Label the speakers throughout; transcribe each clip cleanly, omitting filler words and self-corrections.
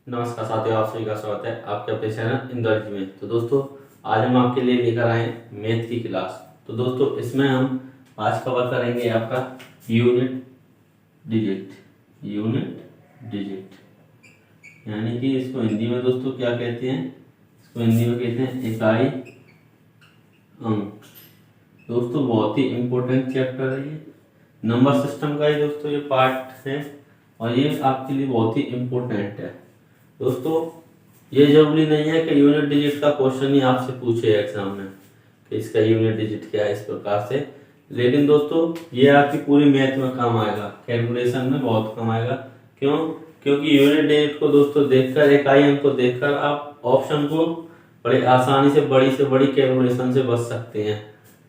Speaker 1: नमस्कार साथियों, आप सभी का स्वागत है आपके अपने चैनल इंदौर में। तो दोस्तों, आज हम आपके लिए लेकर आए मैथ की क्लास। तो दोस्तों, इसमें हम आज कवर करेंगे आपका यूनिट डिजिट यानी कि इसको हिंदी में दोस्तों क्या कहते हैं? इसको हिंदी में कहते हैं इकाई अंक। दोस्तों, बहुत ही इम्पोर्टेंट चैप्टर है ये। नंबर सिस्टम का ही दोस्तों ये पार्ट है और ये आपके लिए बहुत ही इम्पोर्टेंट है। दोस्तों, ये जरूरी नहीं है कि यूनिट डिजिट का क्वेश्चन ही आपसे पूछे एग्जाम में कि इसका यूनिट डिजिट क्या है, इस प्रकार से। लेकिन दोस्तों, ये आपकी पूरी मैथ में काम आएगा, कैलकुलेशन में बहुत काम आएगा। क्यों? क्योंकि यूनिट डिजिट को दोस्तों देखकर, इकाई अंक को देखकर आप ऑप्शन को बड़े आसानी से बड़ी कैलकुलेशन से बच सकते हैं।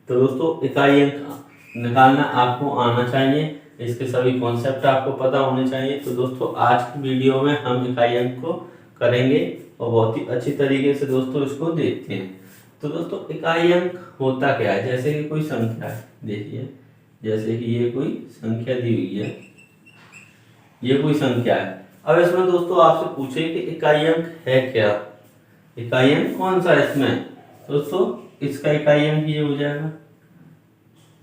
Speaker 1: तो दोस्तों, इकाई अंक निकालना आपको आना चाहिए, इसके सभी कॉन्सेप्ट आपको पता होने चाहिए। तो दोस्तों, आज की वीडियो में हम इकाई अंक को करेंगे और बहुत ही अच्छी तरीके से दोस्तों इसको देखते हैं। तो दोस्तों, इकाई अंक होता क्या है? जैसे कि कोई संख्या है, देखिए जैसे कि ये कोई संख्या दी हुई है, ये कोई संख्या है। अब इसमें दोस्तों आपसे पूछे कि इकाई अंक है क्या, इकाई अंक कौन सा है इसमें? दोस्तों, इसका इकाई अंक ये हो जाएगा,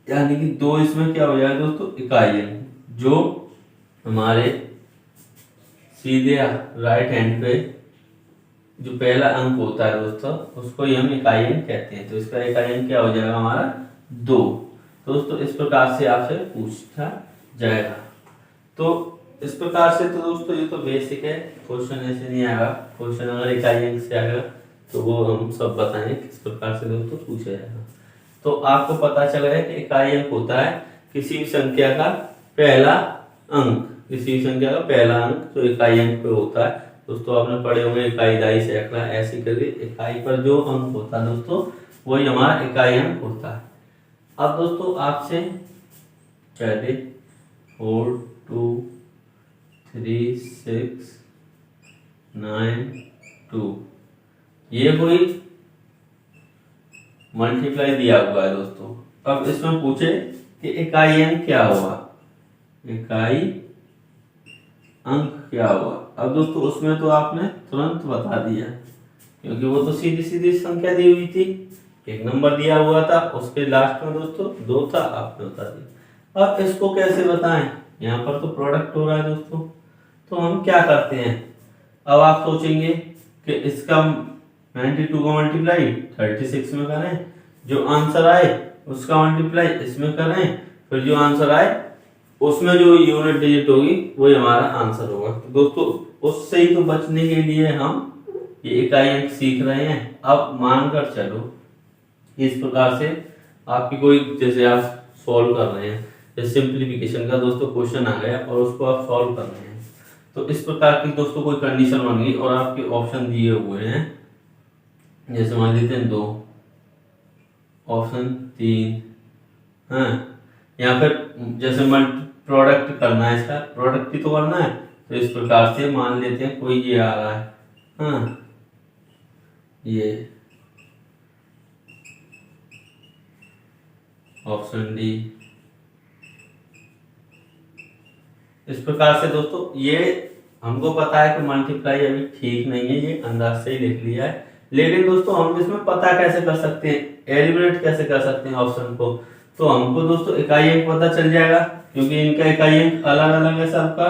Speaker 1: यानी कि 2 इसमें क्या हो जाएगा दोस्तों? इकाई अंक। जो हमारे सीधे राइट हैंड पे जो पहला अंक होता है दोस्तों, उसको ही हम इकाई अंक कहते हैं। तो इसका इकाई अंक क्या हो जाएगा हमारा? 2। दोस्तों, इस प्रकार से आपसे पूछा जाएगा। तो इस प्रकार से तो दोस्तों ये तो बेसिक है, क्वेश्चन ऐसे नहीं आएगा। क्वेश्चन अगर इकाई अंक से आएगा तो वो हम सब बताएंगे किस प्रकार से दोस्तों पूछा जाएगा। तो आपको पता चल गया कि इकाई अंक होता है किसी भी संख्या का पहला अंक, किसी भी संख्या का पहला अंक जो इकाई अंक पे होता है। दोस्तों, आपने पढ़े होंगे इकाई, दाई, सैकड़ा, ऐसे करके इकाई पर जो अंक होता है दोस्तों, वही हमारा इकाई अंक होता है। अब दोस्तों आपसे पहले 4 2 3 6 9 2 ये कोई मल्टीप्लाई दिया हुआ है दोस्तों। अब इसमें पूछे कि इकाई अंक क्या हुआ, इकाई अंक क्या हुआ। अब दोस्तों उसमें तो आपने तुरंत बता दिया, क्योंकि वो तो सीधी सीधी संख्या दी हुई थी, एक नंबर दिया हुआ था, उसके लास्ट में दोस्तों 2 था, आपने बता दिया। अब इसको कैसे बताएं? यहाँ पर तो प्रोडक्ट हो रहा है दोस्तों। तो हम क्या करते हैं? अब आप सोचेंगे कि इसका 92 का मल्टीप्लाई 36 में करें, जो आंसर आए उसका मल्टीप्लाई इसमें करें, फिर जो आंसर आए उसमें जो यूनिट डिजिट होगी वही हमारा आंसर होगा। तो दोस्तों, उससे ही तो बचने के लिए हम ये इकाई अंक सीख रहे हैं। अब मानकर चलो इस प्रकार से आपकी कोई, जैसे आप सॉल्व कर रहे हैं, जैसे सिंप्लीफिकेशन का दोस्तों क्वेश्चन आ गया और उसको आप सॉल्व कर रहे हैं, तो इस प्रकार की दोस्तों कोई कंडीशन बन गई और आपके ऑप्शन दिए हुए हैं, जैसे मान लेते हैं 2, ऑप्शन 3, हाँ, या फिर जैसे प्रोडक्ट करना है, इसका प्रोडक्ट ही तो करना है। तो इस प्रकार से मान लेते हैं कोई ये आ रहा है, हाँ, ये ऑप्शन डी। इस प्रकार से दोस्तों ये हमको पता है कि मल्टीप्लाई अभी ठीक नहीं है, ये अंदाज से ही लिख लिया है। लेकिन दोस्तों हम इसमें पता कैसे कर सकते हैं, एलिमिनेट कैसे कर सकते हैं ऑप्शन को? तो हमको दोस्तों इकाई अंक पता चल जाएगा, क्योंकि इनका इकाई अंक अलग अलग है सबका।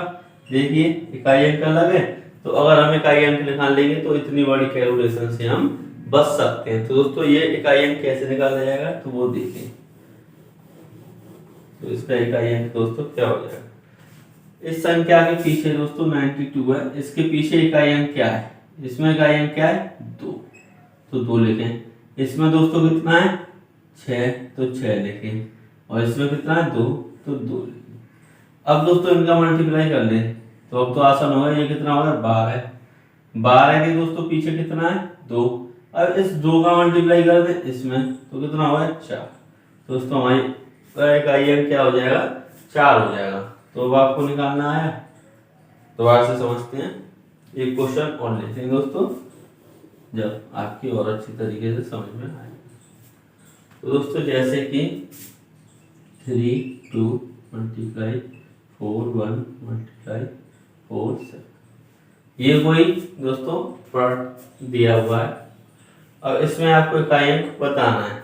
Speaker 1: देखिए इकाई अंक अलग है, तो अगर हम इकाई अंक निकाल लेंगे तो इतनी बड़ी कैलकुलेशन से हम बच सकते हैं। तो दोस्तों ये इकाई अंक कैसे निकाला जाएगा तो वो देखें। तो इसका इकाई अंक दोस्तों क्या हो जाएगा? इस संख्या के पीछे दोस्तों 92 है, इसके पीछे इकाई अंक क्या है? इसमें इकाई अंक क्या है? 2, तो 2 लिखें। इसमें दोस्तों कितना है? 6, तो 6 लिखें। और इसमें कितना है? 2, तो 2 लिखें। अब दोस्तों इनका मल्टीप्लाई कर लें तो अब तो आसान होगा। ये कितना होगा? 12। 12 के दोस्तों पीछे कितना है? 2। अब इस 2 का मल्टीप्लाई कर दें इसमें तो कितना होगा? 4। दोस्तों हमारी इकाई अंक क्या हो जाएगा? 4 हो जाएगा। तो अब आपको निकालना आया, दोबारा से समझते हैं, एक क्वेश्चन और लेते हैं दोस्तों, जब आपकी और अच्छी तरीके से समझ में आए। तो दोस्तों जैसे कि 3 2 मल्टीप्लाई 4 1 मल्टीप्लाई 4 7, ये कोई दोस्तों प्रोडक्ट दिया हुआ है। अब इसमें आपको इकाई अंक बताना है।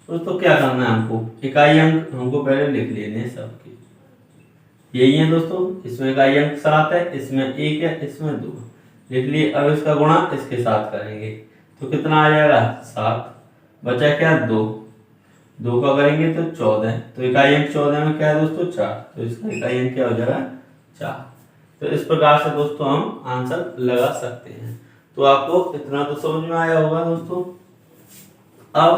Speaker 1: दोस्तों क्या करना है हमको, इकाई अंक हमको पहले लिख लेने हैं सबके, यही है दोस्तों। इसमें इकाई अंक 7 है, इसमें 1 है, इसमें 2 लिख लिए। अब इसका गुणा इसके साथ करेंगे तो कितना आ जाएगा 7, बचा क्या 2 का करेंगे तो 14, तो इकाई अंक 14 में क्या है दोस्तों 4, तो इसका इकाई अंक क्या हो जाएगा 4। तो इस प्रकार से दोस्तों हम आंसर लगा सकते हैं। तो आपको इतना तो समझ में आया होगा दोस्तों। अब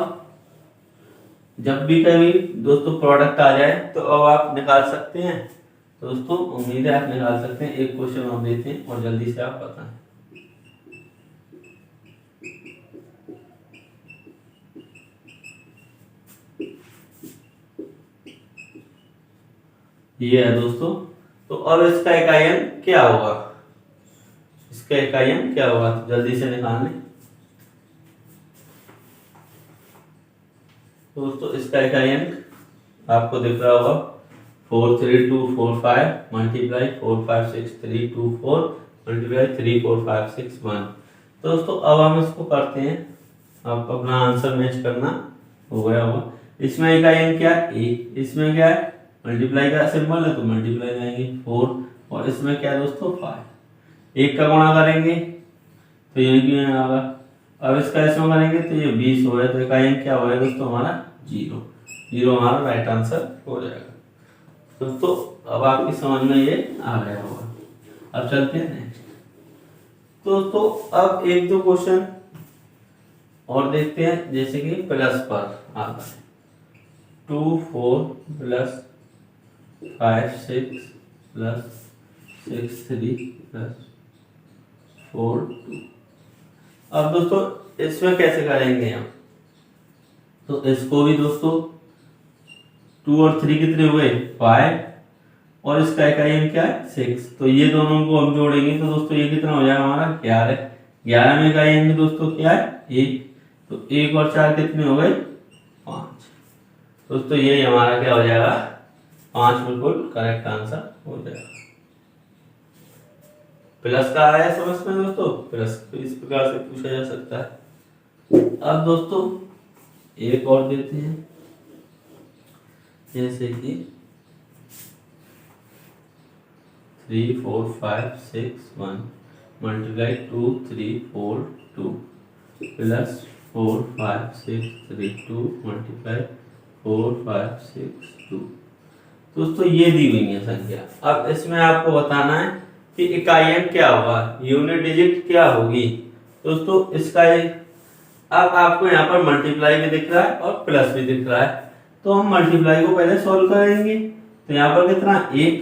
Speaker 1: जब भी कभी दोस्तों प्रोडक्ट आ जाए तो अब आप निकाल सकते हैं। तो दोस्तों उम्मीद है आप निकाल सकते हैं। एक क्वेश्चन हम देते हैं और जल्दी से आप बताएं। ये है दोस्तों। तो अब इसका इकाई अंक क्या होगा, इसका इकाई अंक क्या होगा, तो जल्दी से निकाल लें। दोस्तों इसका इकाई अंक आपको दिख रहा होगा 43245 मल्टीप्लाई 45634 मल्टीप्लाई 34561। तो दोस्तों अब हम इसको करते हैं, आप अपना आंसर मैच करना हो गया होगा। इसमें इकाई अंक क्या है 1, इसमें क्या है मल्टीप्लाई का सिंबल है तो मल्टीप्लाई जाएंगे 4, और इसमें क्या है दोस्तों 5। 1 का गुणा करेंगे तो ये क्यों आएगा। अब इसका इसमें करेंगे तो ये 20 हो गया, तो इकाई अंक क्या हो गया दोस्तों हमारा 0 हमारा राइट आंसर हो जाएगा। दोस्तों अब आपकी समझ में ये आ गया होगा। अब चलते हैं नेक्स्ट। दोस्तों अब 1-2 क्वेश्चन और देखते हैं, जैसे कि प्लस पर आता है 2 4 प्लस 5 6 प्लस 6 3 प्लस 4 2। अब दोस्तों इसमें कैसे करेंगे हम, तो इसको भी दोस्तों 2 और 3 कितने हुए 5, और इसका इकाई अंक क्या है 6, तो ये दोनों को हम जोड़ेंगे तो दोस्तों ये कितना हो जाएगा हमारा 11। 11 में इकाई अंक दोस्तों क्या है 1, तो 1 और 4 कितने हो गए 5। दोस्तों ये हमारा क्या हो जाएगा 5 बिल्कुल करेक्ट आंसर हो जाएगा। प्लस का आया समझ में दोस्तों, प्लस तो इस प्रकार से पूछा जा सकता है। अब दोस्तों एक और देते हैं, जैसे कि 3 4 5 6 1 मल्टीप्लाई 2 3 4 2 प्लस 4 5 6 3 2 मल्टीप्लाई 4 5 6 2। दोस्तों ये दी हुई है संख्या। अब इसमें आपको बताना है कि इकाई अंक क्या होगा, यूनिट डिजिट क्या होगी। दोस्तों इसका अब आपको यहाँ पर मल्टीप्लाई भी दिख रहा है और प्लस भी दिख रहा है, तो हम मल्टीप्लाई को पहले सॉल्व करेंगे। तो यहाँ पर कितना 1,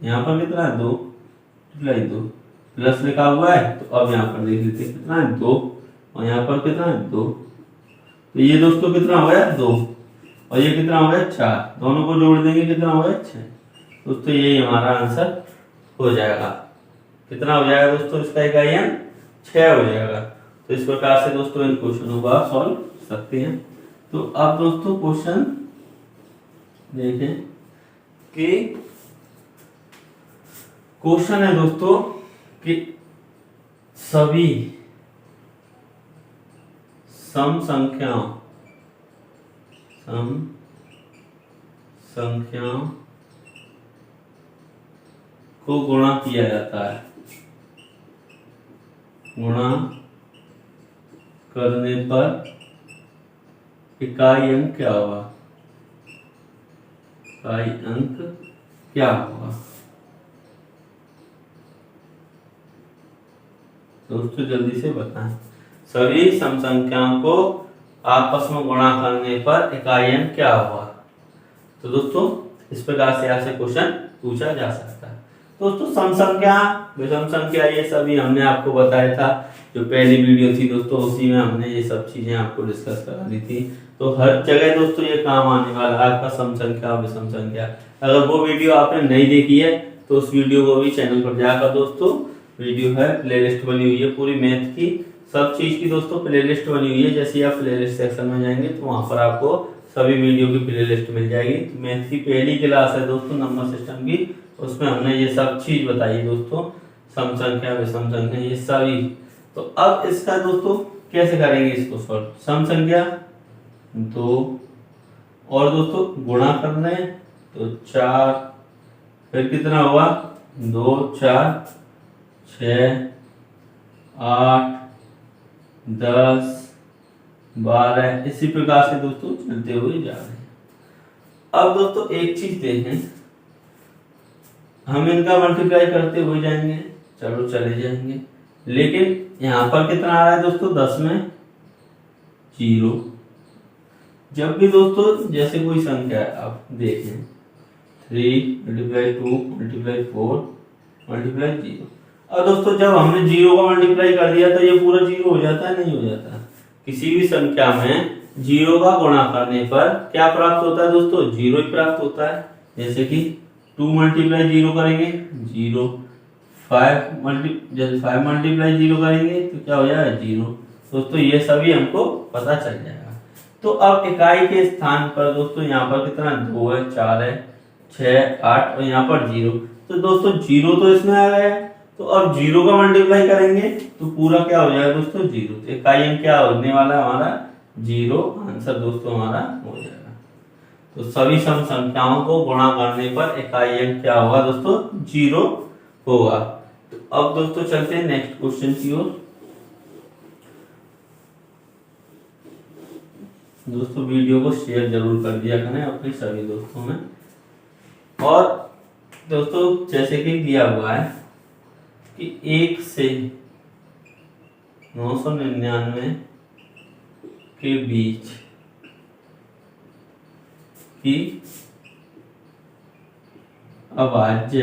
Speaker 1: यहाँ पर कितना 2, मल्टीप्लाई 2, प्लस लिखा हुआ है तो अब यहाँ पर देख लेते हैं कितना है 2, और यहाँ पर कितना है 2, तो ये दोस्तों कितना हो गया 2, और ये कितना हो गया 4, दोनों को जोड़ देंगे कितना हो गया 6। दोस्तों यही हमारा आंसर हो जाएगा। कितना हो जाएगा दोस्तों इसका इकाई अंक 6 हो जाएगा। तो इस प्रकार से दोस्तों इन क्वेश्चनों को आप सॉल्व सकते हैं। तो अब दोस्तों क्वेश्चन देखें कि क्वेश्चन है दोस्तों कि सभी सम संख्याओं को गुणा किया जाता है, गुणा करने पर इकाई अंक क्या होगा, इकाई अंक क्या होगा। दोस्तों जल्दी से बताएं। सभी सम संख्याओं को आपस में गुणा करने पर इकाई अंक क्या होगा। तो दोस्तों इस प्रकार से आपसे क्वेश्चन पूछा जा सकता है। दोस्तों सम संख्या विषम संख्या ये सभी हमने आपको बताया था, जो पहली वीडियो थी दोस्तों उसी में हमने ये सब चीजें आपको डिस्कस करा दी थी। तो हर जगह दोस्तों ये काम आने वाला है आपका सम संख्या और विषम संख्या। अगर वो वीडियो आपने नहीं देखी है तो उस वीडियो को भी चैनल पर जाकर दोस्तों वीडियो है, प्लेलिस्ट बनी हुई है पूरी मैथ की, सब चीज की दोस्तों प्लेलिस्ट बनी हुई है। जैसे आप प्लेलिस्ट सेक्शन में जाएंगे तो वहां पर आपको सभी वीडियो की प्लेलिस्ट मिल जाएगी। मैथ की पहली क्लास है दोस्तों नंबर सिस्टम की, उसमें हमने ये सब चीज बताई दोस्तों। सम संख्या विषम संख्या ये सभी। तो अब इसका दोस्तों कैसे करेंगे इसको सॉल्व। सम संख्या 2 और दोस्तों गुणा कर रहे हैं तो 4, फिर कितना हुआ 2 4 6 8 10 12, इसी प्रकार से दोस्तों चलते हुए जा रहे हैं। अब दोस्तों एक चीज देखें, हम इनका मल्टीप्लाई करते हुए जाएंगे, चलो चले जाएंगे, लेकिन यहाँ पर कितना आ रहा है दोस्तों 10 में 0। जब भी दोस्तों जैसे कोई संख्या है आप देखें 3 × 2 × 4 × 0। अब दोस्तों जब हमने 0 का मल्टीप्लाई कर दिया तो ये पूरा 0 हो जाता है, नहीं हो जाता। किसी भी संख्या में 0 का गुणा करने पर क्या प्राप्त होता है दोस्तों 0 ही प्राप्त होता है। जैसे कि 2 × 0 करेंगे 0, 5 × 0 करेंगे तो क्या हो जाएगा 0। दोस्तों ये सभी हमको पता चल जाएगा। तो अब इकाई के स्थान पर दोस्तों यहाँ पर कितना 2 है, 4 है, 6 8 और यहाँ पर 0। तो दोस्तों 0 तो इसमें आ गया है, तो अब 0 का मल्टीप्लाई करेंगे तो पूरा क्या हो जाएगा दोस्तों 0। तो इकाई अंक क्या होने वाला है हमारा 0, आंसर दोस्तों हमारा हो जाएगा। तो सभी सम संख्याओं को गुणा करने पर इकाई अंक क्या होगा दोस्तों 0 होगा। तो अब दोस्तों चलते हैं नेक्स्ट क्वेश्चन की ओर। दोस्तों वीडियो को शेयर जरूर कर दिया करें अपने सभी दोस्तों में। और दोस्तों जैसे कि दिया हुआ है कि 1 से 999 के बीच की अभाज्य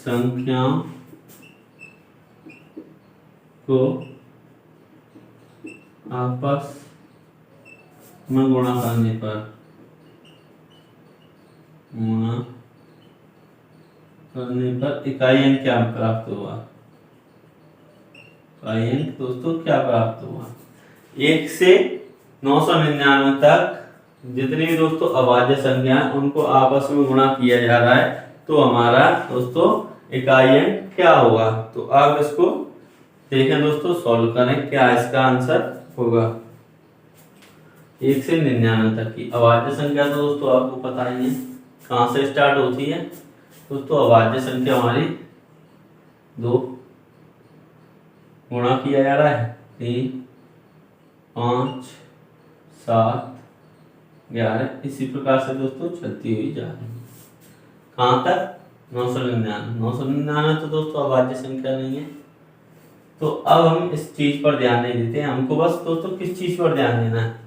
Speaker 1: संख्याओं को आपस में गुणा करने पर इकाई अंक क्या प्राप्त हुआ। इकाई अंक दोस्तों क्या प्राप्त हुआ 1 से 999 तक जितनी भी दोस्तों अभाज्य संख्या है उनको आपस में गुणा किया जा रहा है, तो हमारा दोस्तों इकाई अंक क्या होगा। तो आप इसको देखें दोस्तों, सॉल्व करें क्या इसका आंसर होगा। 1 से 99 तक की अभाज्य संख्या तो दोस्तों आपको पता ही है कहां से स्टार्ट होती है। दोस्तों अभाज्य संख्या हमारी 2 गुणा किया जा रहा है 3 5 7 11, इसी प्रकार से दोस्तों चलती हुई जा रही है कहां तक 999 तो दोस्तों अभाज्य संख्या नहीं है। तो अब हम इस चीज पर ध्यान नहीं देते हैं, हमको बस दोस्तों किस चीज पर ध्यान देना है।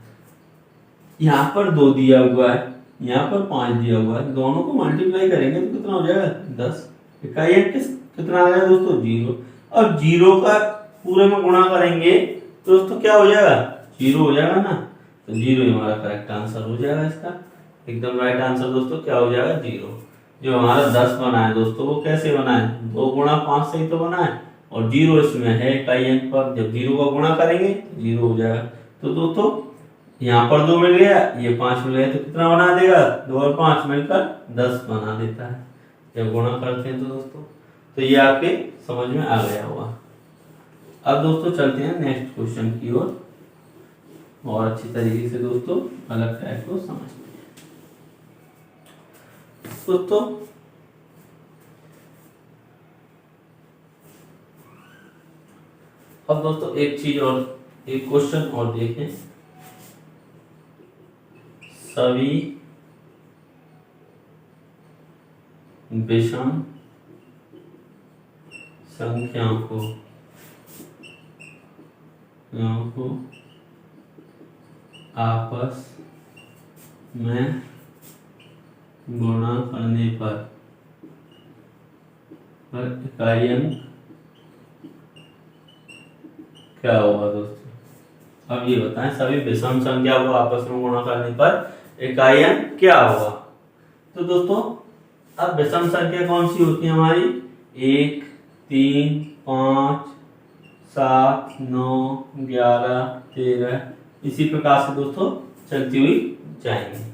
Speaker 1: यहाँ पर 2 दिया हुआ है, यहाँ पर 5 दिया हुआ है, दोनों को मल्टीप्लाई करेंगे तो कितना हो जाएगा 10। इकाई अंक कितना आ गया दोस्तों 0। अब 0 का पूरे में गुणा करेंगे तो दोस्तों क्या हो जाएगा 0 हो जाएगा ना। तो 0 ही हमारा करेक्ट आंसर हो जाएगा इसका, एकदम राइट आंसर दोस्तों क्या हो जाएगा 0। जो हमारा 10 बना है दोस्तों वो कैसे बना है 2 × 5 से ही तो बना है, और 0 इसमें है इकाई अंक पर, जब 0 का गुणा करेंगे तो 0 हो जाएगा। तो दोस्तों यहाँ पर 2 मिल गया, ये 5 मिल गया, तो कितना बना देगा 2 और 5 मिलकर 10 बना देता है जब गुणा करते हैं। तो दोस्तों तो ये आपके समझ में आ गया होगा। अब दोस्तों चलते हैं नेक्स्ट क्वेश्चन की ओर और अच्छी तरीके से दोस्तों अलग टाइप को समझते हैं। दोस्तों अब दोस्तों एक चीज और, एक क्वेश्चन और देखें। सभी विषम संख्याओं को आपस में गुणा करने पर इकाई अंक क्या होगा दोस्तों। अब ये बताएं सभी विषम संख्या को आपस में गुणा करने पर इकाई अंक क्या होगा। तो दोस्तों अब विषम संख्या कौन सी होती है हमारी 1 3 5 7 9 11 13, इसी प्रकार से दोस्तों चलती हुई जाएंगे।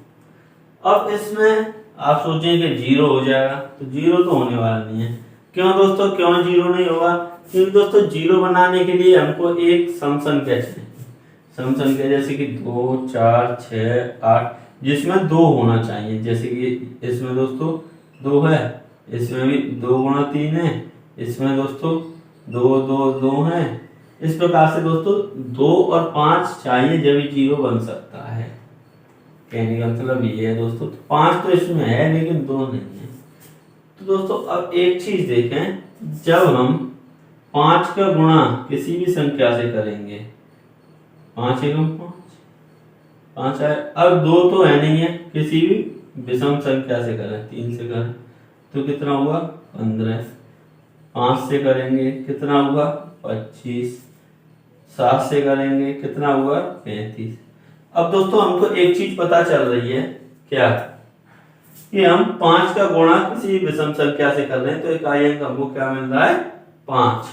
Speaker 1: अब इसमें आप सोचें कि 0 हो जाएगा, तो 0 तो होने वाला नहीं है। क्यों दोस्तों, क्यों जीरो नहीं होगा? क्योंकि दोस्तों जीरो बनाने के लिए हमको एक सम संख्या चाहिए। सम संख्या जैसे कि 2, 4, 6, 8, जिसमें 2 होना चाहिए। जैसे कि इसमें दोस्तों 2 है, इसमें भी 2 गुणा 3 है, इसमें दोस्तों 2, 2, 2 है। इस प्रकार से दोस्तों 2 और 5 चाहिए जब ये जीरो बन सकता है। कहने का मतलब ये है दोस्तों, 5 तो इसमें है लेकिन 2 नहीं है। तो दोस्तों अब एक चीज देखें, जब हम 5 का गुणा किसी भी संख्या से करेंगे, 5 एकम 5 है। अब 2 तो है नहीं है, किसी भी विषम संख्या से करें, 3 से करें तो कितना हुआ 15, 5 से करेंगे कितना हुआ 25, 7 से करेंगे कितना हुआ 35। अब दोस्तों हमको एक चीज पता चल रही है, क्या कि हम 5 का गुणा किसी विषम संख्या से कर रहे हैं तो इकाई अंक हमको क्या मिल रहा है 5।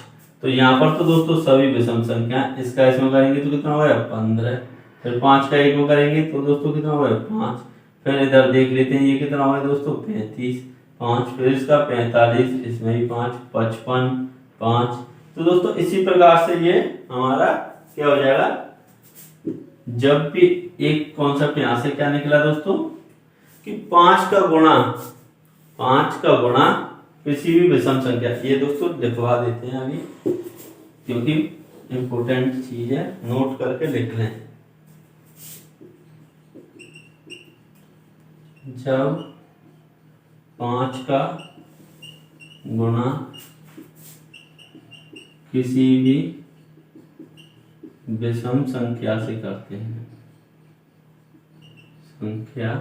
Speaker 1: तो यहाँ पर तो दोस्तों सभी विषम संख्या, इसका इसमें करेंगे तो कितना होगा 15, फिर 5 का एक में करेंगे तो दोस्तों कितना होगा 5, फिर इधर देख लेते हैं ये कितना होगा दोस्तों 35, 5, फिर इसका 45, इसमें भी 5, 55, 5। तो दोस्तों इसी प्रकार से ये हमारा क्या हो जाएगा, जब भी एक कॉन्सेप्ट यहां से क्या निकला दोस्तों कि 5 का गुणा किसी भी विषम संख्या, ये दोस्तों लिखवा देते हैं अभी क्योंकि इंपोर्टेंट चीज है, नोट करके लिख लें। जब 5 का गुणा किसी भी विषम संख्या से करते हैं, संख्या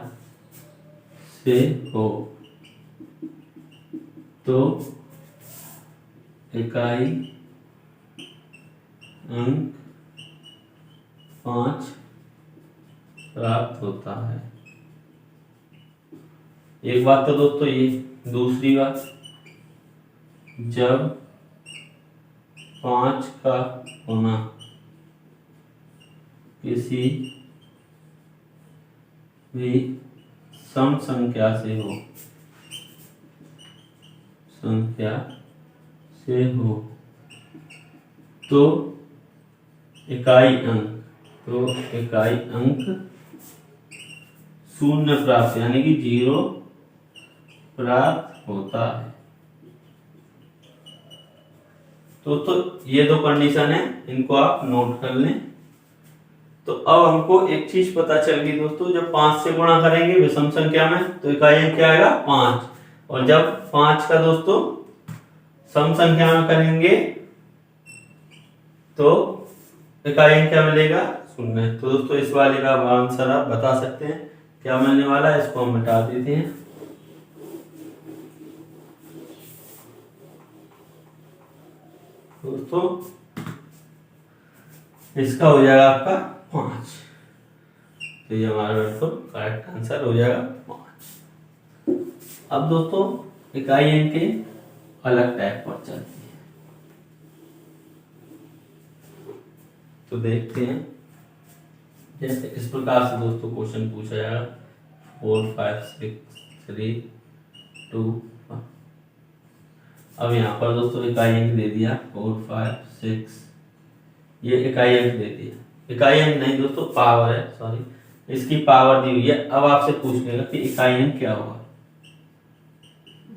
Speaker 1: से हो तो इकाई अंक 5 प्राप्त होता है। एक बात तो दोस्तों ये, दूसरी बात, जब 5 का गुणा किसी भी सम संख्या से हो, तो इकाई अंक 0 प्राप्त यानी कि 0 प्राप्त होता है। तो ये दो कंडीशन है, इनको आप नोट कर लें। तो अब हमको एक चीज पता चल गई दोस्तों, जब 5 से गुणा करेंगे विषम संख्या में तो इकाई अंक क्या आएगा 5, और जब 5 का दोस्तों सम संख्या में करेंगे तो इकाई अंक क्या मिलेगा 0। तो दोस्तों इस वाले का आंसर आप बता सकते हैं क्या मिलने वाला है, इसको हम मिटा देते हैं। दोस्तों इसका हो जाएगा आपका 5, तो ये हमारा बिल्कुल करेक्ट आंसर हो जाएगा 5। अब दोस्तों इकाई अंक के अलग टाइप पर चलते हैं, तो देखते हैं। जैसे इस प्रकार से दोस्तों क्वेश्चन पूछा जाएगा 4, 5, 6, 3, 2, 1। अब यहाँ पर दोस्तों इकाई अंक दे दिया 4, 5, 6, ये इकाई अंक दे दिया, इकाई अंक नहीं दोस्तों पावर है, सॉरी, इसकी पावर दी हुई है। अब आपसे पूछ लेगा कि इकाई अंक क्या होगा,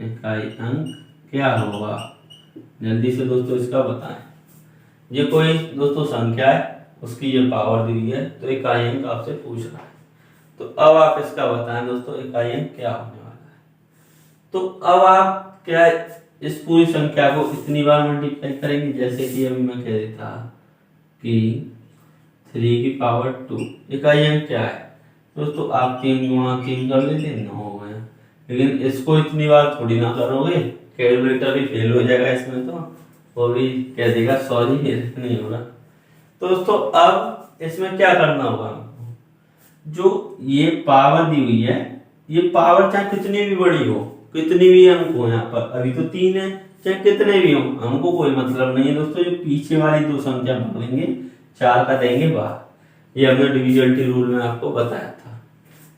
Speaker 1: इकाई अंक क्या होगा, जल्दी से दोस्तों इसका बताएं। ये कोई दोस्तों संख्या है, उसकी ये पावर दी हुई है, तो इकाई अंक आपसे पूछ रहा है। तो अब आप इसका बताएं दोस्तों इकाई अंक क्या होने वाला है। तो अब आप क्या इस पूरी संख्या को इतनी बार मल्टीप्लाई करेंगे, जैसे कि अभी मैं कह देता कि 3 की पावर 2। इकाई अंक क्या है दोस्तों, आप 3 गुणा 3 कर लेते 9 हो गए, लेकिन इसको इतनी बार थोड़ी ना करोगे, कैलकुलेटर भी फेल हो जाएगा इसमें, तो वो भी कह देगा सॉरी नहीं हो रहा। तो दोस्तों अब इसमें क्या करना होगा, जो ये पावर दी हुई है, ये पावर चाहे कितनी भी बड़ी हो, कितनी भी अंक हो, यहाँ पर अभी तो 3 है, चाहे कितने भी हो हमको कोई मतलब नहीं है दोस्तों। जो पीछे वाली दो संख्या पकड़ेंगे, 4 का देंगे बाहर, ये हमने डिविजन रूल में आपको बताया था।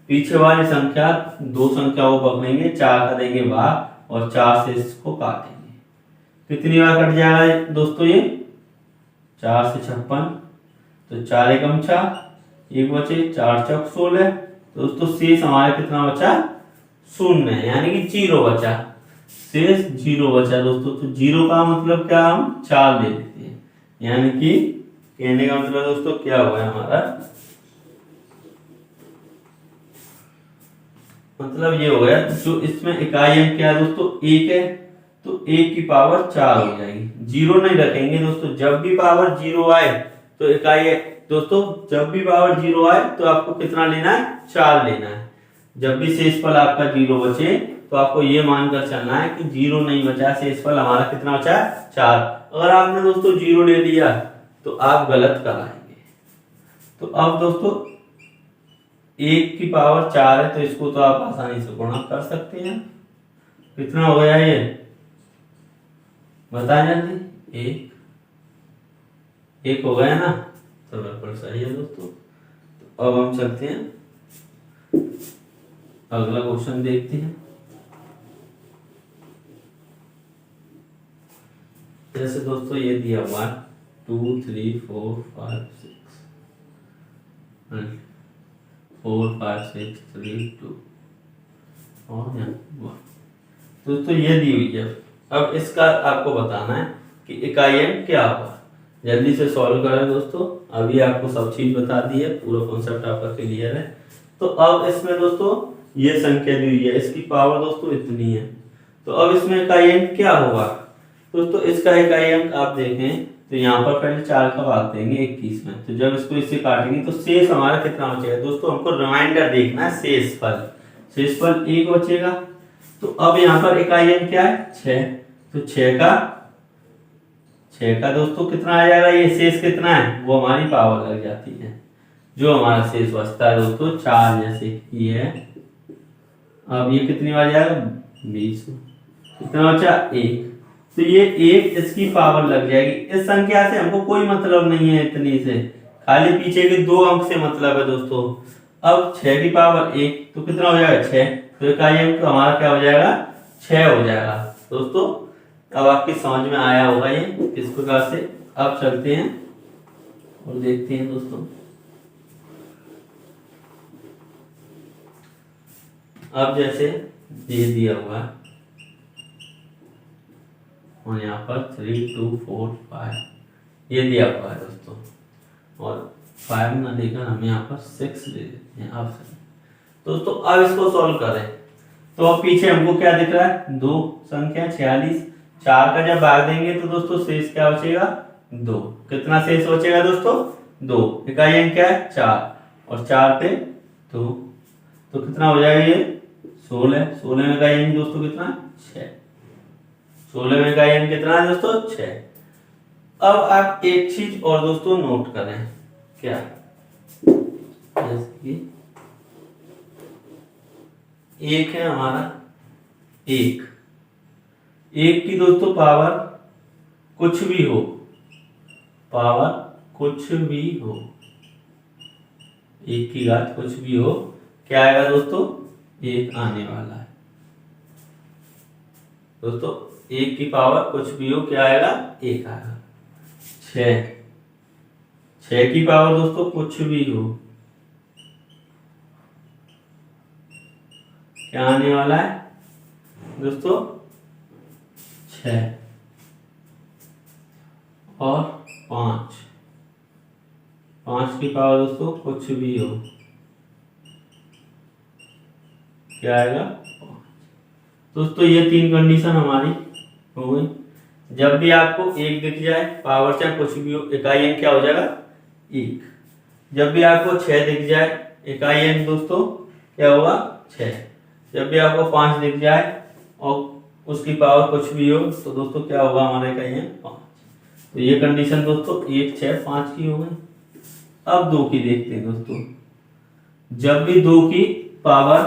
Speaker 1: पीछे वाली संख्या दो संख्या वो पकड़ेंगे, 4 का देंगे बाहर और 4 से इसको काटेंगे, कितनी बार कट जाएगा दोस्तों ये 4 से 56, तो 4 एकम 4, एक बचे 4 चौक 16। तो दोस्तों शेष हमारा कितना बचा 0 है, यानी कि 0 बचा, शेष 0 बचा दोस्तों। तो 0 का मतलब क्या, हम 4 ले लेते हैं, यानी कि कहने का मतलब दोस्तों क्या हुआ है हमारा, मतलब ये हो गया जो इसमें इकाई अंक क्या है दोस्तों 1 है, तो 1 की पावर 4 हो जाएगी, 0 नहीं रखेंगे दोस्तों। जब भी पावर 0 आए तो इकाई दोस्तों, जब भी पावर 0 आए तो आपको कितना लेना है 4 लेना है। जब भी शेषफल आपका 0 बचे तो आपको ये मानकर चलना है कि 0 नहीं बचा, शेषफल हमारा कितना बचा है 4। अगर आपने दोस्तों 0 ले लिया तो आप गलत कराएंगे। तो अब दोस्तों 1 की पावर 4 है, तो इसको तो आप आसानी से गुणा कर सकते हैं। कितना हो गया ये बताएं जल्दी, 1 हो गया ना, तो बिल्कुल सही है दोस्तों। तो अब हम चलते हैं अगला क्वेश्चन देखते हैं। जैसे दोस्तों ये दिया हुआ 2 3 4 5 6 4 5 6 3 2 और यहाँ 1। दोस्तों ये दी हुई है, अब इसका आपको बताना है कि इकाई अंक क्या होगा। जल्दी से सॉल्व करें दोस्तों, अभी आपको सब चीज बता दी है, पूरा कॉन्सेप्ट आपका क्लियर है। तो अब इसमें दोस्तों ये संख्या दी हुई है, इसकी पावर दोस्तों इतनी है, तो अब इसमें इकाई अंक क्या होगा दोस्तों। इसका इकाई अंक आप देखें तो यहाँ पर पहले 4 का भाग देंगे 21 में, तो जब इसको इससे काटेंगे तो शेष हमारा कितना बचेगा दोस्तों, हमको रिमाइंडर देखना है, शेषफल 1 बचेगा। तो अब यहाँ पर इकाई अंक क्या है 6, तो 6 का दोस्तों कितना आ जाएगा, ये शेष कितना है वो हमारी पावर लग जाती है, जो हमारा शेष बचता है दोस्तों 4, जैसे ये है। अब ये कितनी बार जाएगा 20, कितना बचा 1, तो ये 1 इसकी पावर लग जाएगी। इस संख्या से हमको कोई मतलब नहीं है इतनी से, खाली पीछे के 2 अंक से मतलब है दोस्तों। अब 6 की पावर 1, तो कितना हो जाएगा 6, तो इकाई अंक हमारा क्या हो जाएगा 6 हो जाएगा दोस्तों। अब आपकी समझ में आया होगा ये किस प्रकार से। अब चलते हैं और देखते हैं दोस्तों, अब जैसे ये दिया हुआ है और यहाँ पर 3 2 4 5 ये दिया हुआ है दोस्तों, और 5 ना देकर हम यहाँ पर 6 ले लेते हैं ऑप्शन दोस्तों। अब इसको सॉल्व करें तो अब पीछे हमको क्या दिख रहा है 2 संख्या 46, 4 का जब भाग देंगे तो दोस्तों शेष क्या बचेगा 2। कितना शेष बचेगा दोस्तों 2, इकाई अंक क्या है 4 और 4 पे 2, तो कितना हो जाएगा ये 16। 16 में इकाई अंक दोस्तों कितना है 6, 16 में इकाई अंक कितना है दोस्तों 6। अब आप एक चीज और दोस्तों नोट करें, क्या जैसे एक है हमारा एक की दोस्तों पावर कुछ भी हो, पावर कुछ भी हो, 1 की घात कुछ भी हो, क्या आएगा दोस्तों 1 आने वाला है दोस्तों। 1 की पावर कुछ भी हो क्या आएगा 1 आएगा। 6 की पावर दोस्तों कुछ भी हो क्या आने वाला है दोस्तों 6, और 5 की पावर दोस्तों कुछ भी हो क्या आएगा 5। दोस्तों ये 3 कंडीशन हमारी हो गई। जब भी आपको 1 दिख जाए पावर चाहे कुछ भी हो, इकाई अंक क्या हो जाएगा 1। जब भी आपको 6 दिख जाए इकाई अंक दोस्तों क्या होगा 6। जब भी आपको 5 दिख जाए और उसकी पावर कुछ भी हो तो दोस्तों क्या होगा हमारे इकाई अंक 5। तो ये कंडीशन दोस्तों 1 6 5 की हो गई। अब 2 की देखते हैं दोस्तों। जब भी 2 की पावर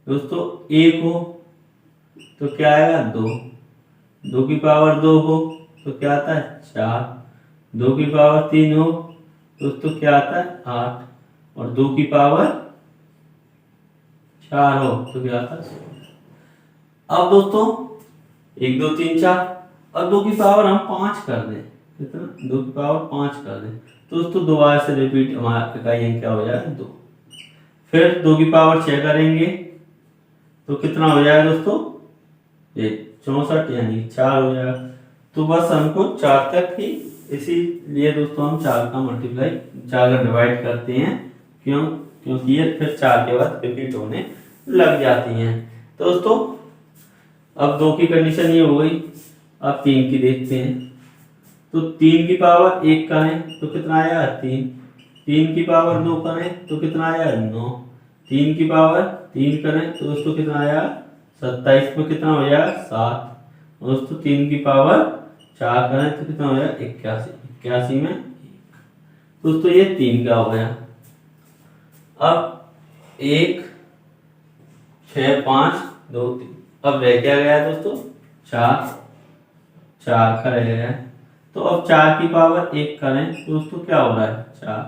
Speaker 1: दोस्तों 1 हो तो क्या आएगा 2, 2 की पावर 2 हो तो क्या आता है 4, 2 की पावर 3 हो दोस्तों क्या आता है 8, और 2 की पावर 4 हो तो क्या आता है 16। अब दोस्तों 1 2 3 4, और 2 की पावर हम 5 कर दें, कितना 2 की पावर 5 कर दें, तो दोस्तों दोबारा से रिपीट हमारा इकाई अंक क्या हो जाएगा 2। फिर 2 की पावर 6 करेंगे तो कितना हो जाएगा दोस्तों, ये 64 यानी 4 हो जाएगा। तो बस हमको 4 तक ही, इसीलिए दोस्तों हम 4 का मल्टीप्लाई 4 का डिवाइड करते हैं, क्योंकि ये फिर 4 के बाद रिपीट होने लग जाती हैं। तो दोस्तों अब 2 की कंडीशन ये हो गई, अब 3 की देखते हैं। तो 3 की पावर 1 करें तो कितना आया 3, 3 की पावर 2 करें तो कितना आया 9, 3 की पावर 3 करें तो दोस्तों कितना आया 27 में कितना हो जाएगा 7, दोस्तों 3 की पावर 4 करें तो कितना हो जाएगा 81, 81 में 1। दोस्तों ये 3 का हो गया। अब 1 6 5 2 3, अब रह क्या गया दोस्तों 4, 4 का रह गया। तो अब 4 की पावर 1 करें तो दोस्तों क्या हो रहा है 4,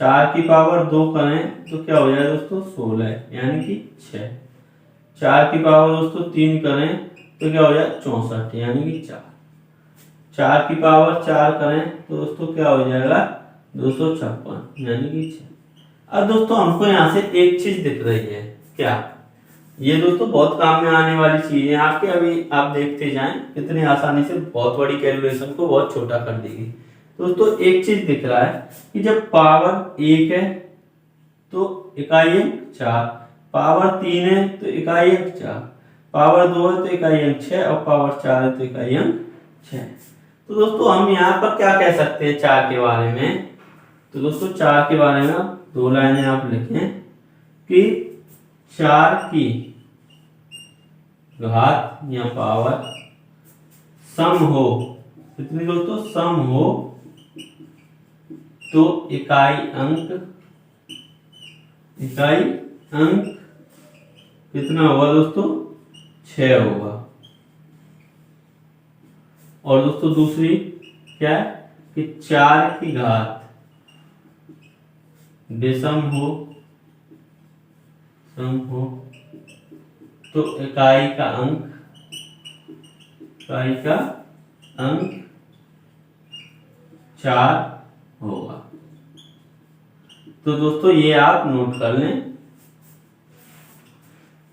Speaker 1: 4 की पावर 2 करें तो क्या हो जाएगा दोस्तों 16 यानी कि 6, 4 की पावर दोस्तों 3 करें तो क्या हो जाएगा 64 यानी कि 4, 4 की पावर 4 करें तो दोस्तों क्या हो जाएगा 256 यानी कि 6। अब दोस्तों हमको यहाँ से एक चीज दिख रही है, क्या, ये दोस्तों बहुत काम में आने वाली चीज है आपके, अभी आप देखते जाएं कितनी आसानी से बहुत बड़ी कैलकुलेशन को बहुत छोटा कर देगी। दोस्तों एक चीज दिख रहा है कि जब पावर 1 है तो इकाई अंक 4, पावर 3 है तो इकाई अंक 4, पावर 2 है तो इकाई अंक 6, और पावर 4 है तो इकाई अंक 6। तो दोस्तों हम यहाँ पर क्या कह सकते हैं 4 के बारे में, तो दोस्तों 4 के बारे में आप 2 लाइनें आप लिखें कि 4 की घात या पावर सम हो, कितनी दोस्तों सम हो, तो इकाई अंक कितना होगा दोस्तों 6 होगा। और दोस्तों दूसरी क्या है कि 4 की घात विषम हो तो इकाई का अंक 4 होगा। तो दोस्तों ये आप नोट कर लें,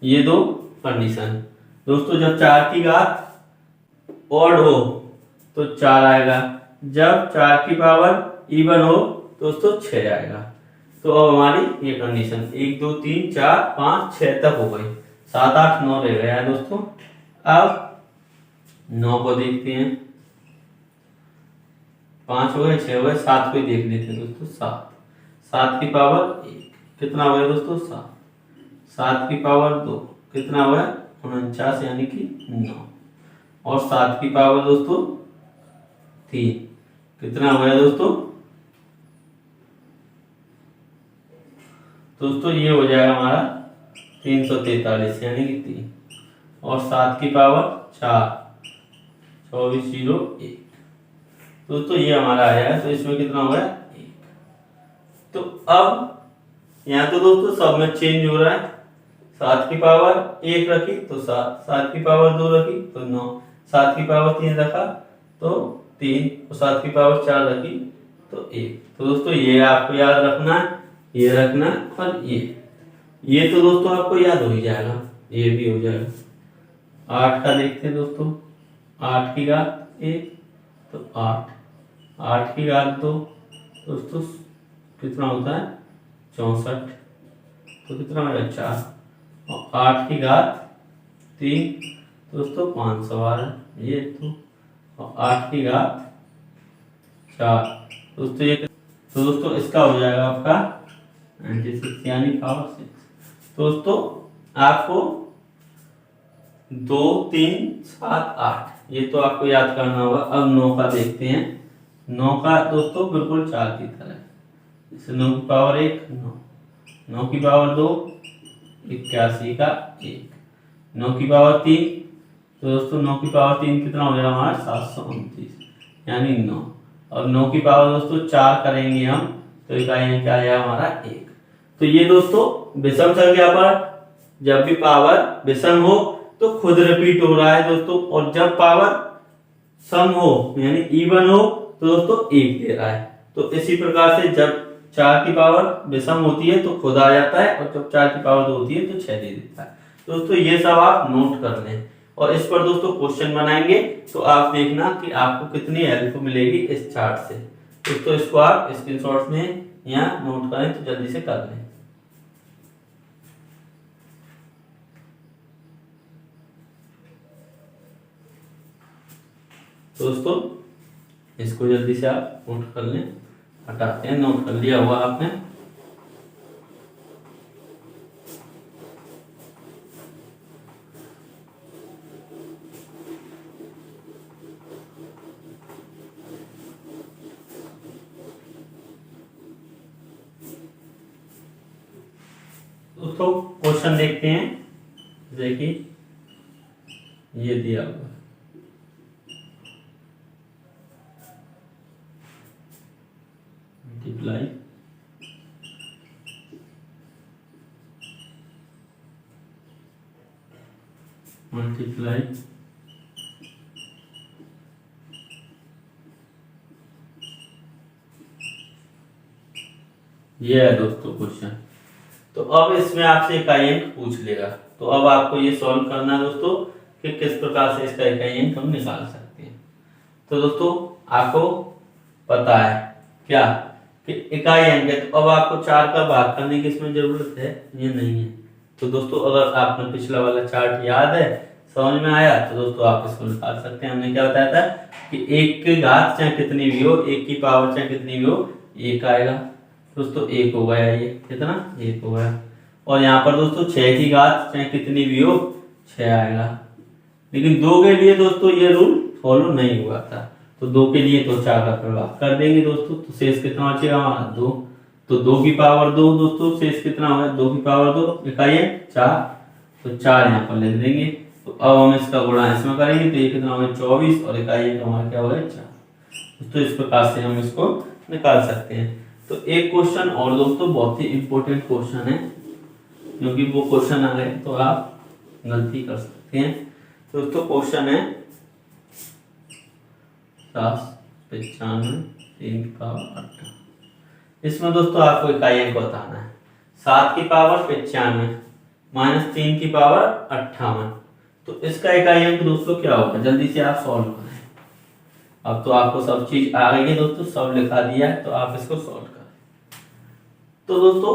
Speaker 1: ये 2 कंडीशन। दोस्तों जब 4 की घात ऑड हो तो 4 आएगा, जब 4 की पावर इवन हो तो दोस्तों 6 आएगा। तो अब हमारी ये कंडीशन 1 2 3 4 5 6 तक हो गई, 7 8 9 रह गया है दोस्तों। अब 9 को देखते हैं, 5 हो गए 6 हो गए, 7 को देख लेते हैं दोस्तों। 7 की पावर 1 कितना हो गया दोस्तों 7, 7 की पावर 2 कितना हो गया 49 यानी कि 9, और 7 की पावर दोस्तों 3 कितना हो गया दोस्तों ये हो जाएगा हमारा 343 यानी कि 3, और 7 की पावर 4 24 0 1, दोस्तों ये हमारा आया है। तो इसमें कितना हो गया 1। तो अब यहाँ तो दोस्तों सब में चेंज हो रहा है, 7 की पावर 1 रखी तो 7, 7 की पावर 2 रखी तो 9, 7 की पावर 3 रखा तो 3, और 7 की पावर 4 रखी तो 1। तो दोस्तों ये आपको याद रखना है, ये रखना, और ये तो दोस्तों आपको याद हो ही जाएगा, ये भी हो जाएगा। 8 का देखते हैं दोस्तों, 8 की घात 1 तो 8, 8 की घात 2 दोस्तों कितना होता है 64, तो कितना हो जाएगा 4, और 8 की घात 3 दोस्तों 512 ये तो, और 8 की घात 4 दोस्तों ये, तो दोस्तों इसका हो जाएगा आपका 96 यानी पावर 6। दोस्तों आपको 2 3 7 8 ये तो आपको याद करना होगा। अब 9 का देखते हैं, 9 का दोस्तों बिल्कुल 4 की तरह, जैसे 9 की पावर 1 9, 9 की पावर 2 81 का 1, 9 की पावर 3 तो दोस्तों 9 की पावर 3 कितना हो जाएगा हमारा 729 यानी 9, और 9 की पावर दोस्तों 4 करेंगे हम तो इकाई क्या आया हमारा 1। तो ये दोस्तों विषम संख्या पर जब भी पावर विषम हो तो खुद रिपीट हो रहा है दोस्तों, और जब पावर सम हो यानी इवन हो तो दोस्तों 1 दे रहा है। तो इसी प्रकार से जब 4 की पावर विषम होती है तो खुद आ जाता है, और जब 4 की पावर 2 होती है तो 6 दे देता है। दोस्तों ये सब आप नोट कर लें, और इस पर दोस्तों क्वेश्चन बनाएंगे तो आप देखना कि आपको कितनी हेल्प मिलेगी इस चार्ट से। दोस्तों इसको आप स्क्रीनशॉट में यहाँ नोट करें तो जल्दी से कर लें। दोस्तों इसको जल्दी से आप नोट कर लें, हटाते हैं, नोट कर लिया हुआ आपने। दोस्तों क्वेश्चन देखते हैं, जैसे कि ये दिया हुआ मल्टीप्लाई मल्टीप्लाई ये है दोस्तों क्वेश्चन। तो अब इसमें आपसे इकाई अंक पूछ लेगा, तो अब आपको ये सॉल्व करना है दोस्तों कि किस प्रकार से इसका इकाई अंक हम निकाल सकते हैं। तो दोस्तों आपको पता है क्या कि इकाई अंक है, तो अब आपको 4 का भाग करने की इसमें जरूरत है, ये नहीं है। तो दोस्तों अगर आपने पिछला वाला चार्ट याद है, समझ में आया, तो दोस्तों आप इसको निकाल सकते हैं। हमने क्या बताया था कि 1 की घात चाहे कितनी भी हो, 1 की पावर चाहे कितनी भी हो, 1 आएगा। दोस्तों 1 हो गया, ये कितना 1 हो गया। और यहाँ पर दोस्तों 6 की घात चाहे कितनी भी हो, 6 आएगा। लेकिन 2 के लिए दोस्तों ये रूल फॉलो नहीं हुआ था, तो 2 के लिए तो 4 का प्रभाव कर देंगे दोस्तों। तो शेष कितना बचेगा हमारा 2, तो 2 की पावर 2 दोस्तों, शेष कितना होगा 2 की पावर 2, इकाई 4, तो 4 यहाँ पर लिख देंगे। तो अब हम इसका गुणा इसमें करेंगे तो ये कितना होगा 24, और इकाई हमारा क्या होगा 4। तो इस प्रकार से हम इसको निकाल सकते हैं। तो एक क्वेश्चन और दोस्तों बहुत ही इंपॉर्टेंट क्वेश्चन है, क्योंकि वो क्वेश्चन आ गए तो आप गलती कर सकते हैं। दोस्तों क्वेश्चन है 95 3 की पावर 8। इसमें दोस्तों आपको इकाई अंक बताना है। 7 की पावर 95 माइनस 3 की पावर 58, तो इसका इकाई अंक दोस्तों क्या होगा, जल्दी से आप सॉल्व करें। अब तो आपको सब चीज आ गई है दोस्तों, सब लिखा दिया है, तो आप इसको सॉल्व करें। तो दोस्तों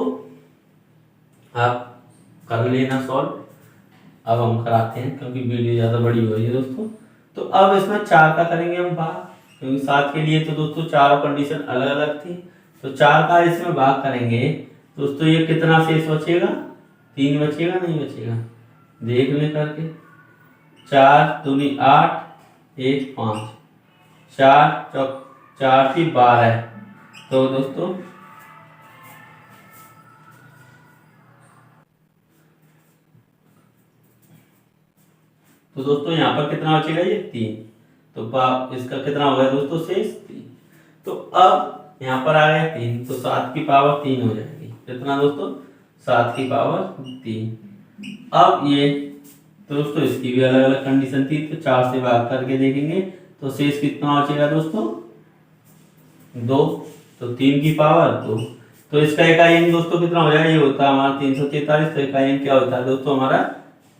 Speaker 1: आप कर लेना सॉल्व। अब हम कराते हैं क्योंकि वीडियो ज्यादा बड़ी हो रही है दोस्तों। तो अब इसमें 4 का करेंगे हम भाग, क्योंकि 7 के लिए तो दोस्तों चारों कंडीशन अलग अलग थी। तो 4 का इसमें भाग करेंगे दोस्तों, ये कितना शेष बचेगा, 3 बचेगा, नहीं बचेगा, देख ले करके। 4 दूनी 8, 1 5, 4 थी 12। तो दोस्तों यहाँ पर कितना बचेगा, ये 3। तो इसका कितना हो गया दोस्तों शेष 3। तो अब यहाँ पर आ गया 3, तो 7 की पावर 3 हो जाएगी। कितना दोस्तों 7 की पावर 3। अब ये दोस्तों इसकी भी अलग अलग कंडीशन थी, तो 4 से भाग करके देखेंगे तो शेष कितना बचेगा दोस्तों 2, तो 3 की पावर 2। तो इसका इकाई अंक दोस्तों कितना हो जाएगा, ये होता है हमारा 343। तो इकाई अंक क्या होता है दोस्तों हमारा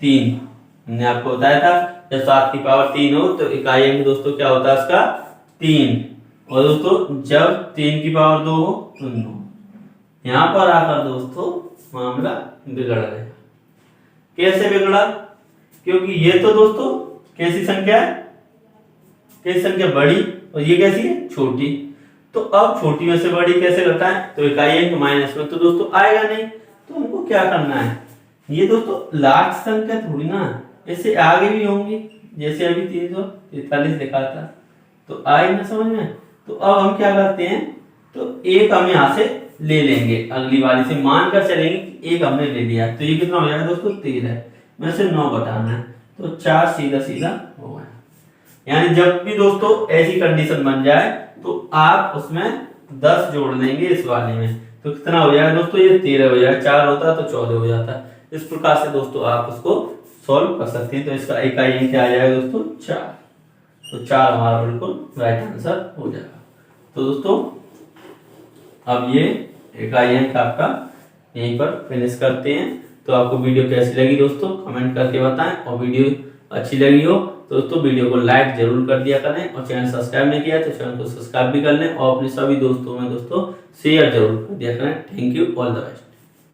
Speaker 1: 3। हमने आपको बताया था जब 7 की पावर 3 हो तो इकाई अंक दोस्तों क्या होता है इसका 3। और दोस्तों जब 3 की पावर 2 हो तो 9। यहाँ पर आकर दोस्तों मामला बिगड़ गया। कैसे बिगड़ा, क्योंकि ये तो दोस्तों कैसी संख्या है, कैसी संख्या बड़ी, और ये कैसी है छोटी। तो अब छोटी में से बड़ी कैसे घटाएं, तो इकाई अंक माइनस में तो दोस्तों आएगा नहीं। तो हमको क्या करना है, ये दोस्तों लास्ट संख्या थोड़ी ना, इससे आगे भी होंगी, जैसे अभी 343 लिखा था, तो आई ना समझ में। तो अब हम क्या करते हैं, तो एक हम यहाँ से ले लेंगे, अगली बारी से मानकर चलेंगे कि एक हमने ले लिया। तो ये कितना हो जाएगा दोस्तों 13 में से 9 घटाना है, तो 4 सीधा सीधा हो गया। यानी जब भी दोस्तों ऐसी कंडीशन बन जाए तो आप उसमें 10 जोड़ देंगे इस वाले में, तो कितना हो जाएगा दोस्तों, ये 13 हो जाएगा। 4 होता तो 14 हो जाता। इस प्रकार से दोस्तों आप उसको सॉल्व कर सकते हैं। तो इसका इकाई अंक क्या आ जाएगा दोस्तों 4। तो 4 हमारा बिल्कुल राइट आंसर हो जाएगा। तो दोस्तों अब ये इकाई अंक आपका यहीं पर फिनिश करते हैं। तो आपको वीडियो कैसी लगी दोस्तों कमेंट करके बताएं, और वीडियो अच्छी लगी हो तो दोस्तों वीडियो को लाइक जरूर कर दिया करें, और चैनल सब्सक्राइब नहीं किया तो चैनल को सब्सक्राइब भी कर लें, और अपने सभी दोस्तों में दोस्तों शेयर जरूर कर दिया करें। Thank you, all the best.